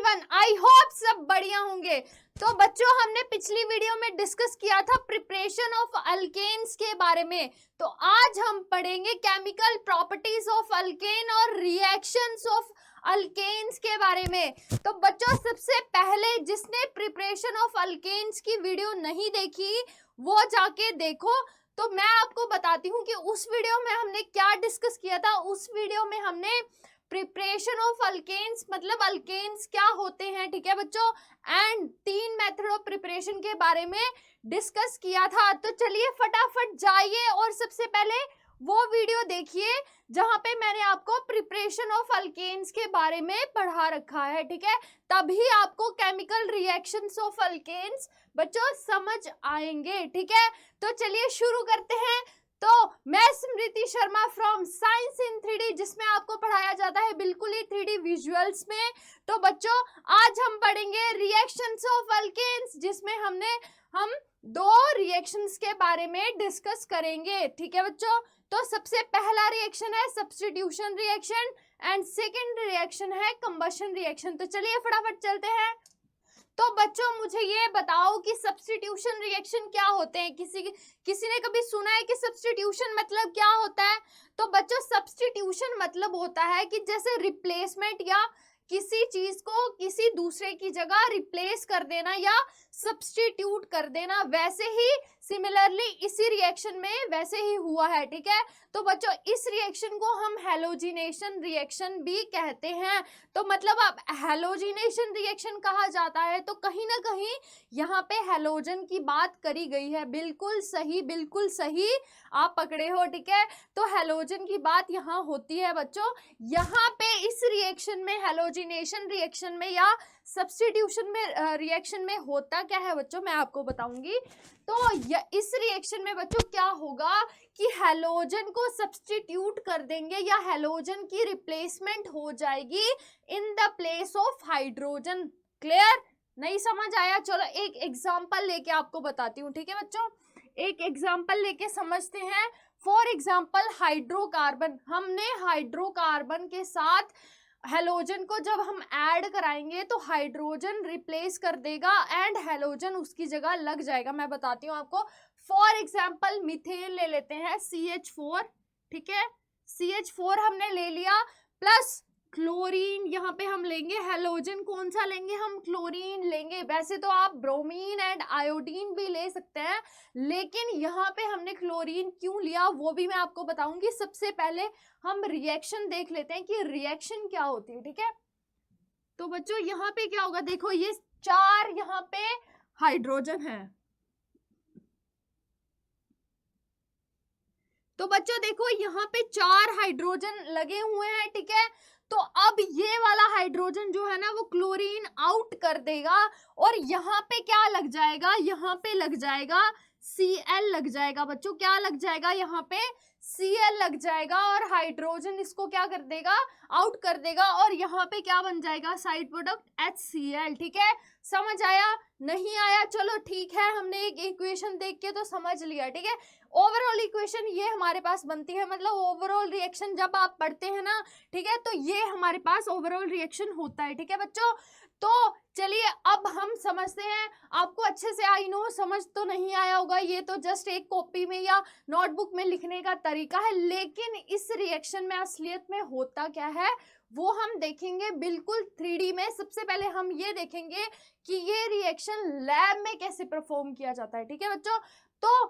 Everyone, I hope सब बढ़िया होंगे। तो बच्चों, हमने पिछली वीडियो में डिस्कस किया था प्रिपरेशन ऑफ अल्केन्स के बारे में। तो आज हम पढ़ेंगे केमिकल प्रॉपर्टीज ऑफ अल्केन और रिएक्शंस ऑफ अल्केन्स के बारे में। तो बच्चों, सबसे पहले जिसने प्रिपरेशन ऑफ अल्केन्स की वीडियो नहीं देखी वो जाके देखो। तो मैं आपको बताती हूँ कि उस वीडियो में हमने क्या डिस्कस किया था। उस वीडियो में हमने प्रिपरेशन ऑफ अल्केन्स मतलब अल्केन्स क्या होते हैं, ठीक है बच्चों, एंड 3 मेथड ऑफ प्रिपरेशन के बारे में डिस्कस किया था। तो चलिए फटाफट जाइए और सबसे पहले वो वीडियो देखिए जहां पे मैंने आपको प्रिपरेशन ऑफ अल्केन्स के बारे में पढ़ा रखा है, ठीक है। तभी आपको केमिकल रिएक्शंस ऑफ अल्केन्स बच्चों समझ आएंगे, ठीक है। तो चलिए शुरू करते हैं। तो मैं Smriti Sharma from science in 3D, जिसमें आपको पढ़ाया जाता है बिल्कुल ही 3D विजुअल्स में। तो बच्चों, आज हम पढ़ेंगे रिएक्शंस ऑफ अल्केन्स, जिसमें हम 2 रिएक्शंस के बारे में डिस्कस करेंगे, ठीक है बच्चों। तो सबसे पहला रिएक्शन है substitution reaction and second reaction है कंबशन रिएक्शन। तो चलिए फटाफट चलते हैं। तो बच्चों, मुझे ये बताओ कि सब्स्टिट्यूशन रिएक्शन क्या होते हैं। किसी ने कभी सुना है कि सब्स्टिट्यूशन मतलब क्या होता है? तो बच्चों, सब्स्टिट्यूशन मतलब होता है कि जैसे रिप्लेसमेंट या किसी चीज को किसी दूसरे की जगह रिप्लेस कर देना या सब्स्टिट्यूट कर देना। वैसे ही सिमिलरली इसी रिएक्शन में वैसे ही हुआ है, ठीक है। तो बच्चों, इस रिएक्शन को हम हैलोजिनेशन रिएक्शन भी कहते हैं। तो मतलब अब हैलोजिनेशन रिएक्शन कहा जाता है तो कहीं ना कहीं यहाँ पे हैलोजन की बात करी गई है। बिल्कुल सही आप पकड़े हो, ठीक है। तो हैलोजन की बात यहाँ होती है बच्चों। यहाँ पे इस रिएक्शन में हैलोजिनेशन रिएक्शन में या सब्स्टिट्यूशन में रिएक्शन में होता क्या है बच्चों, मैं आपको बताऊंगी। तो इस रिएक्शन में बच्चों क्या होगा कि हैलोजन को सब्स्टिट्यूट कर देंगे या हैलोजन की रिप्लेसमेंट हो जाएगी in the place of hydrogen. Clear? नहीं समझ आया? चलो एक एग्जांपल लेके आपको बताती हूँ, ठीक है बच्चों। एक एग्जांपल लेके समझते हैं। फॉर एग्जांपल हाइड्रोकार्बन, हमने हाइड्रोकार्बन के साथ हेलोजन को जब हम ऐड कराएंगे तो हाइड्रोजन रिप्लेस कर देगा एंड हेलोजन उसकी जगह लग जाएगा। मैं बताती हूँ आपको। फॉर एग्जांपल मीथेन ले लेते हैं, CH4, ठीक है। CH4 हमने ले लिया प्लस क्लोरीन यहाँ पे हम लेंगे। हेलोजन कौन सा लेंगे हम? क्लोरीन लेंगे। वैसे तो आप ब्रोमीन एंड आयोडीन भी ले सकते हैं, लेकिन यहाँ पे हमने क्लोरीन क्यों लिया वो भी मैं आपको बताऊंगी। सबसे पहले हम रिएक्शन देख लेते हैं कि रिएक्शन क्या होती है, ठीक है। तो बच्चों, यहाँ पे क्या होगा, देखो ये 4 यहाँ पे हाइड्रोजन है। तो बच्चों देखो यहाँ पे 4 हाइड्रोजन लगे हुए हैं, ठीक है। तो अब ये वाला हाइड्रोजन जो है ना वो क्लोरीन आउट कर देगा और यहाँ पे क्या लग जाएगा, यहाँ पे लग जाएगा Cl लग जाएगा बच्चों। क्या लग जाएगा? यहाँ पे Cl लग जाएगा और हाइड्रोजन इसको क्या कर देगा, आउट कर देगा और यहाँ पे क्या बन जाएगा, साइड प्रोडक्ट HCl, ठीक है। समझ आया? नहीं आया? चलो ठीक है, हमने एक इक्वेशन देख के तो समझ लिया, ठीक है। ओवरऑल इक्वेशन ये हमारे पास बनती है, मतलब ओवरऑल रिएक्शन जब आप पढ़ते हैं ना, ठीक है, तो ये हमारे पास ओवरऑल रिएक्शन होता है, ठीक है बच्चों। तो चलिए अब हम समझते हैं। आपको अच्छे से आई नो समझ तो नहीं आया होगा, ये तो जस्ट एक कॉपी में या नोटबुक में लिखने का तरीका है, लेकिन इस रिएक्शन में असलियत में होता क्या है वो हम देखेंगे बिल्कुल 3D में। सबसे पहले हम ये देखेंगे कि ये रिएक्शन लैब में कैसे परफॉर्म किया जाता है, ठीक है बच्चों। तो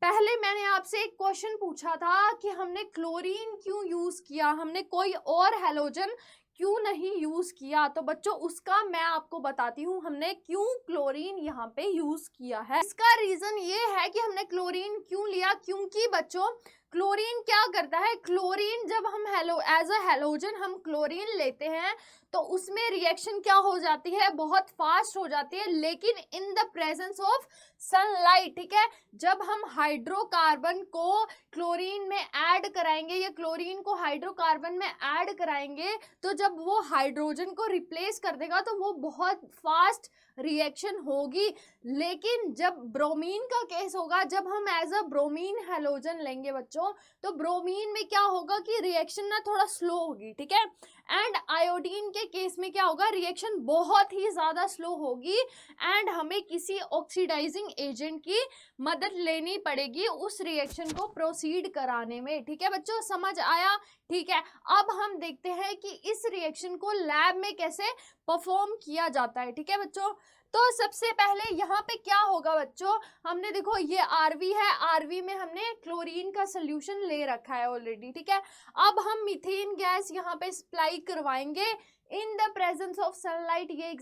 पहले मैंने आपसे एक क्वेश्चन पूछा था कि हमने क्लोरीन क्यों यूज किया, हमने कोई और हैलोजन क्यों नहीं यूज किया। तो बच्चों उसका मैं आपको बताती हूँ, हमने क्यों क्लोरीन यहाँ पे यूज किया है। इसका रीजन ये है कि हमने क्लोरीन क्यों लिया, क्योंकि बच्चों क्लोरीन क्या करता है, क्लोरीन जब हम एज अ हैलोजन हम क्लोरीन लेते हैं तो उसमें रिएक्शन क्या हो जाती है, बहुत फास्ट हो जाती है, लेकिन in the presence of sunlight, ठीक है। जब हम हाइड्रोकार्बन को क्लोरीन में ऐड कराएंगे या क्लोरीन को हाइड्रोकार्बन में ऐड कराएंगे तो जब वो हाइड्रोजन को रिप्लेस कर देगा तो वो बहुत फास्ट रिएक्शन होगी। लेकिन जब ब्रोमीन का केस होगा, जब हम एज अ ब्रोमीन हैलोजन लेंगे बच्चों बच्चों। तो ब्रोमीन में क्या होगा कि रिएक्शन ना थोड़ा स्लो होगी, ठीक है। एंड आयोडीन के केस में क्या होगा, रिएक्शन बहुत ही ज्यादा स्लो होगी एंड हमें किसी ऑक्सीडाइजिंग एजेंट की मदद लेनी पड़ेगी उस रिएक्शन को प्रोसीड कराने में, ठीक है बच्चों, समझ आया। ठीक है, अब हम देखते हैं कि इस रिएक्शन को लैब में कैसे परफॉर्म किया जाता है, ठीक है बच्चों। तो सबसे पहले यहाँ पे क्या होगा बच्चों, हमने देखो ये आरवी है, आरवी में हमने क्लोरीन का सोल्यूशन ले रखा है ऑलरेडी, ठीक है। अब हम मीथेन गैस यहाँ पे सप्लाई करवाएंगे in the presence of sunlight. ये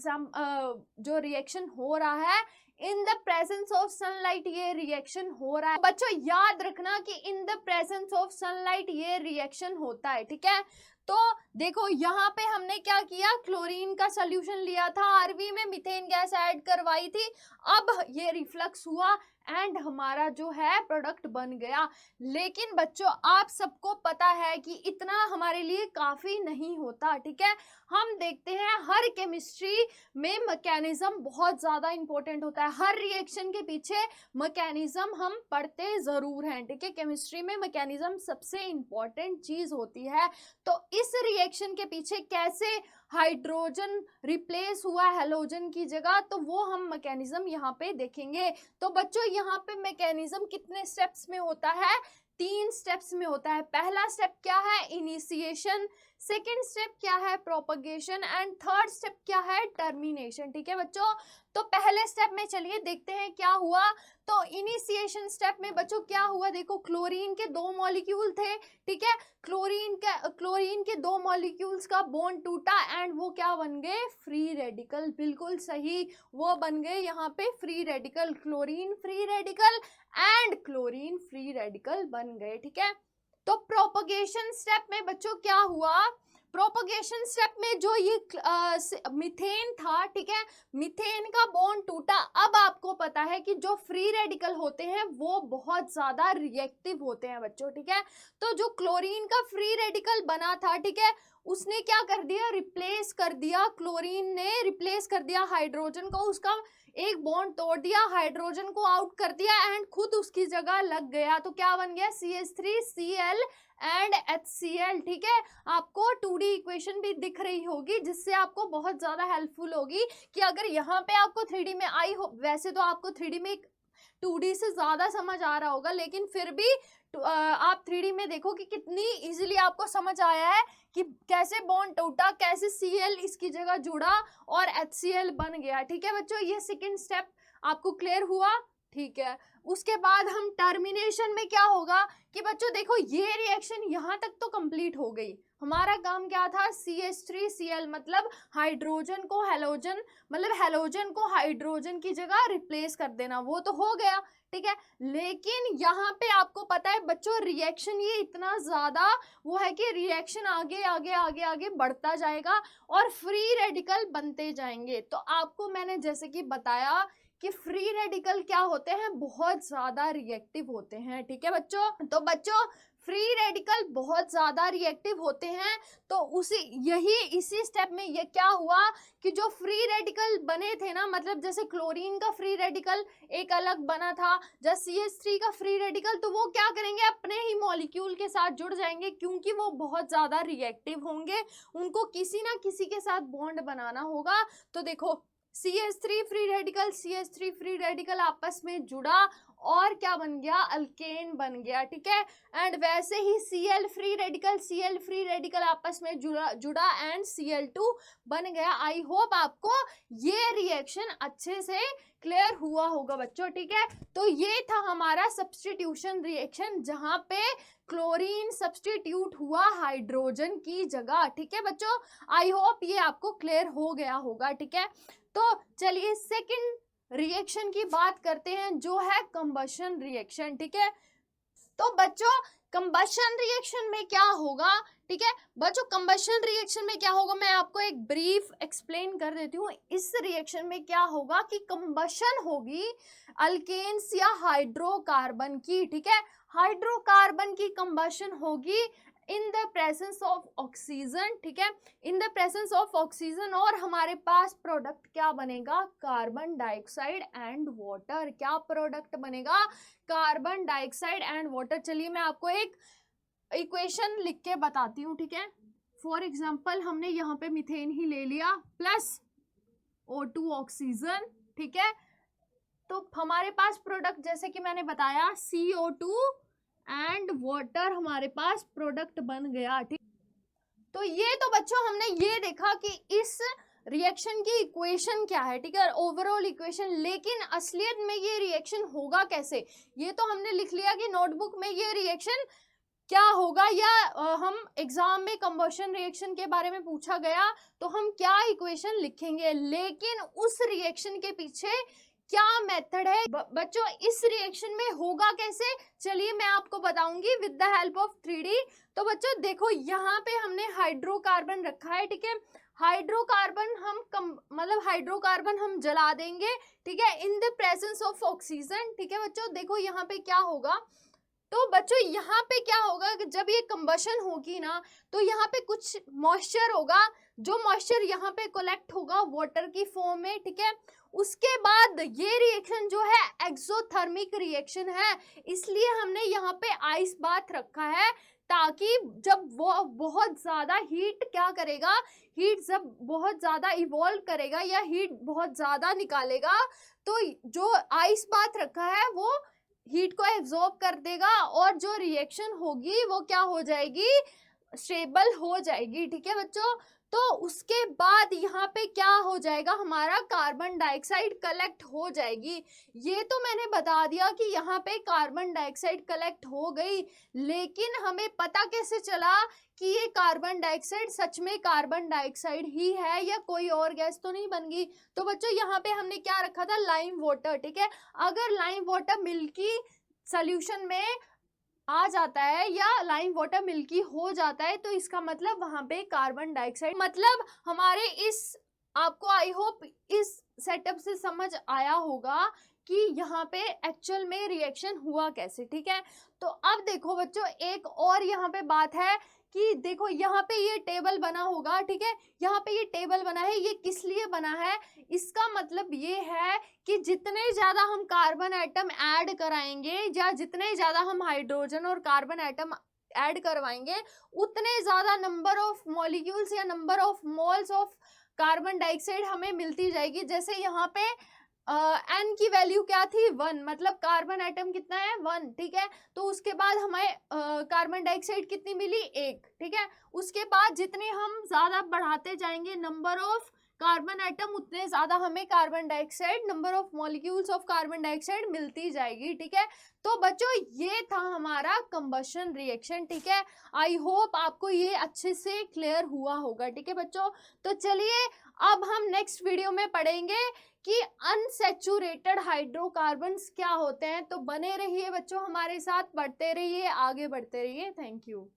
जो रिएक्शन हो रहा है in the presence of sunlight, ये रिएक्शन हो रहा है बच्चों। याद रखना कि in the presence of sunlight ये रिएक्शन होता है, ठीक है। तो देखो यहाँ पे हमने क्या किया, क्लोरीन का सोल्यूशन लिया था, आरवी में मीथेन गैस ऐड करवाई थी, अब ये रिफ्लक्स हुआ एंड हमारा जो है प्रोडक्ट बन गया। लेकिन बच्चों आप सबको पता है कि इतना हमारे लिए काफी नहीं होता, ठीक है। हम देखते हैं हर केमिस्ट्री में मैकेनिज्म बहुत ज्यादा इंपॉर्टेंट होता है, हर रिएक्शन के पीछे मैकेनिज्म हम पढ़ते जरूर हैं, ठीक है। केमिस्ट्री में मैकेनिज्म सबसे इंपॉर्टेंट चीज होती है। तो इस रिएक्शन के पीछे कैसे हाइड्रोजन रिप्लेस हुआ हैलोजन की जगह, तो वो हम मैकेनिज्म यहाँ पे देखेंगे। तो बच्चों यहाँ पे मैकेनिज्म कितने स्टेप्स में होता है, 3 स्टेप्स में होता है। पहला स्टेप क्या है, इनिशिएशन, सेकेंड स्टेप क्या है, प्रोपगेशन एंड थर्ड स्टेप क्या है, टर्मिनेशन, ठीक है बच्चों। तो पहले स्टेप में चलिए देखते हैं क्या हुआ। तो इनिशिएशन स्टेप में बच्चों क्या हुआ, देखो क्लोरीन के 2 मॉलिक्यूल थे, ठीक है। क्लोरीन के 2 मॉलिक्यूल्स का बॉन्ड टूटा एंड वो क्या बन गए, फ्री रेडिकल, बिल्कुल सही, वो बन गए यहाँ पे free radical, chlorine free radical and chlorine free radical बन गए, ठीक है। तो प्रोपगेशन स्टेप में बच्चों क्या हुआ, प्रोपगेशन स्टेप में जो ये मीथेन था, ठीक है, मीथेन का बॉन्ड टूटा। अब आपको पता है कि जो फ्री रेडिकल होते हैं वो बहुत ज्यादा रिएक्टिव होते हैं बच्चों, ठीक है। तो जो क्लोरीन का फ्री रेडिकल बना था, ठीक है, उसने क्या कर दिया, रिप्लेस कर दिया, क्लोरीन ने रिप्लेस कर दिया हाइड्रोजन को, उसका एक बॉन्ड तोड़ दिया, हाइड्रोजन को आउट कर दिया एंड खुद उसकी जगह लग गया। तो क्या बन गया, CH3Cl एंड HCl, ठीक है। आपको 2D इक्वेशन भी दिख रही होगी जिससे आपको बहुत ज्यादा हेल्पफुल होगी कि अगर यहाँ पे आपको 3D में आई हो, वैसे तो आपको 3D में 2D से ज्यादा समझ आ रहा होगा, लेकिन फिर भी आप 3D में देखो कि कितनी इजीली आपको समझ आया है कि कैसे बॉन्ड टूटा, कैसे Cl इसकी जगह जुड़ा और HCl बन गया, ठीक है बच्चों। ये सेकंड स्टेप आपको क्लियर हुआ, ठीक है। उसके बाद हम टर्मिनेशन में क्या होगा कि बच्चों देखो ये रिएक्शन यहाँ तक तो कंप्लीट हो गई, हमारा काम क्या था, CH3Cl मतलब हाइड्रोजन को हैलोजन, मतलब हैलोजन को हाइड्रोजन की जगह रिप्लेस कर देना, वो तो हो गया, ठीक है। लेकिन यहाँ पे आपको पता है बच्चों रिएक्शन ये इतना ज्यादा वो है कि रिएक्शन आगे आगे आगे आगे बढ़ता जाएगा और फ्री रेडिकल बनते जाएंगे। तो आपको मैंने जैसे कि बताया कि फ्री रेडिकल क्या होते हैं, बहुत ज्यादा रिएक्टिव होते हैं, ठीक है बच्चों। तो बच्चों फ्री रेडिकल बहुत ज्यादा रिएक्टिव होते हैं, तो इसी स्टेप में ये क्या हुआ कि जो फ्री रेडिकल बने थे ना, मतलब जैसे क्लोरीन का फ्री रेडिकल एक अलग बना था, जैसे CH3 का फ्री रेडिकल, तो वो क्या करेंगे, अपने ही मॉलिक्यूल के साथ जुड़ जाएंगे क्योंकि वो बहुत ज्यादा रिएक्टिव होंगे, उनको किसी ना किसी के साथ बॉन्ड बनाना होगा। तो देखो CH3 फ्री रेडिकल आपस में जुड़ा और क्या बन गया, अल्केन बन गया, ठीक है। एंड वैसे ही Cl फ्री रेडिकल आपस में जुड़ा एंड Cl2 बन गया। आई होप आपको ये रिएक्शन अच्छे से क्लियर हुआ होगा बच्चों, ठीक है। तो ये था हमारा सब्स्टिट्यूशन रिएक्शन जहां पे क्लोरीन सब्स्टिट्यूट हुआ हाइड्रोजन की जगह, ठीक है बच्चों। आई होप ये आपको क्लियर हो गया होगा, ठीक है। तो चलिए सेकंड रिएक्शन की बात करते हैं जो है कंबशन रिएक्शन, ठीक है। तो बच्चों कंबशन रिएक्शन में क्या होगा, ठीक है बच्चों, कंबशन रिएक्शन में क्या होगा मैं आपको एक ब्रीफ एक्सप्लेन कर देती हूँ। इस रिएक्शन में क्या होगा कि कंबशन होगी अल्केन्स या हाइड्रोकार्बन की, ठीक है, हाइड्रोकार्बन की कंबशन होगी in the presence of oxygen, ठीक है, in the presence of oxygen, और हमारे पास प्रोडक्ट क्या बनेगा, कार्बन डाइऑक्साइड एंड वाटर। क्या प्रोडक्ट बनेगा, कार्बन डाइऑक्साइड एंड वाटर। चलिए मैं आपको एक इक्वेशन लिख के बताती हूँ, ठीक है। फॉर एग्जाम्पल हमने यहाँ पे मीथेन ही ले लिया प्लस O2 ऑक्सीजन, ठीक है, तो हमारे पास प्रोडक्ट जैसे कि मैंने बताया CO2 एंड वाटर हमारे पास प्रोडक्ट बन गया, ठीक। तो ये तो बच्चों हमने ये देखा कि इस रिएक्शन की इक्वेशन क्या है, ठीक है, ओवरऑल इक्वेशन। लेकिन असलियत में ये रिएक्शन होगा कैसे, ये तो हमने लिख लिया कि नोटबुक में ये रिएक्शन क्या होगा, या हम एग्जाम में कंबशन रिएक्शन के बारे में पूछा गया तो हम क्या इक्वेशन लिखेंगे। लेकिन उस रिएक्शन के पीछे क्या मेथड है बच्चों, इस रिएक्शन में होगा कैसे, चलिए मैं आपको बताऊंगी with the help of 3D। तो बच्चों देखो यहाँ पे हमने हाइड्रोकार्बन रखा है, ठीक है, हाइड्रोकार्बन हाइड्रोकार्बन हम जला देंगे, ठीक है, in the presence of oxygen, ठीक है बच्चों। देखो यहाँ पे क्या होगा, तो बच्चों यहाँ पे क्या होगा कि जब ये कंबशन होगी ना तो यहाँ पे कुछ मॉइस्चर होगा, जो मॉइस्चर यहाँ पे कलेक्ट होगा वाटर की फॉर्म में, ठीक है। उसके बाद ये रिएक्शन जो है एक्सोथर्मिक रिएक्शन है, इसलिए हमने यहाँ पे आइस बाथ रखा है, ताकि जब वो बहुत ज्यादा हीट क्या करेगा, हीट जब बहुत ज्यादा इवॉल्व करेगा या हीट बहुत ज्यादा निकालेगा, तो जो आइस बाथ रखा है वो हीट को एब्जॉर्ब कर देगा और जो रिएक्शन होगी वो क्या हो जाएगी, स्टेबल हो जाएगी, ठीक है बच्चों। तो उसके बाद यहाँ पे क्या हो जाएगा, हमारा कार्बन डाइऑक्साइड कलेक्ट हो जाएगी। ये तो मैंने बता दिया कि यहाँ पे कार्बन डाइऑक्साइड कलेक्ट हो गई, लेकिन हमें पता कैसे चला कि ये कार्बन डाइऑक्साइड सच में कार्बन डाइऑक्साइड ही है या कोई और गैस तो नहीं बन गई। तो बच्चों यहाँ पे हमने क्या रखा था, लाइम वाटर, ठीक है। अगर लाइम वाटर मिल्की सोल्यूशन में आ जाता है या लाइम वाटर मिल्की हो जाता है तो इसका मतलब वहां पे कार्बन डाइऑक्साइड, मतलब हमारे इस, आपको आई होप इस सेटअप से समझ आया होगा कि यहाँ पे एक्चुअल में रिएक्शन हुआ कैसे, ठीक है। तो अब देखो बच्चों एक और यहाँ पे बात है कि देखो यहाँ पे ये टेबल बना होगा, ठीक है, यहाँ पे ये टेबल बना है, ये किस लिए बना है, इसका मतलब ये है कि जितने ज्यादा हम कार्बन एटम ऐड कराएंगे या जितने ज्यादा हम हाइड्रोजन और कार्बन एटम ऐड करवाएंगे उतने ज्यादा नंबर ऑफ मॉलिक्यूल्स या number of moles of carbon dioxide हमें मिलती जाएगी। जैसे यहाँ पे एन की वैल्यू क्या थी 1, मतलब कार्बन एटम कितना है 1, ठीक है। तो उसके बाद हमें कार्बन डाइऑक्साइड कितनी मिली 1, ठीक है। उसके बाद जितने हम ज्यादा बढ़ाते जाएंगे नंबर ऑफ कार्बन एटम उतने ज्यादा हमें carbon dioxide, number of molecules of carbon dioxide मिलती जाएगी, ठीक है। तो बच्चों ये था हमारा कंबशन रिएक्शन, ठीक है। आई होप आपको ये अच्छे से क्लियर हुआ होगा, ठीक है बच्चों। तो चलिए अब हम नेक्स्ट वीडियो में पढ़ेंगे कि अनसैचुरेटेड हाइड्रोकार्बन्स क्या होते हैं। तो बने रहिए बच्चों हमारे साथ, बढ़ते रहिए, आगे बढ़ते रहिए। Thank you.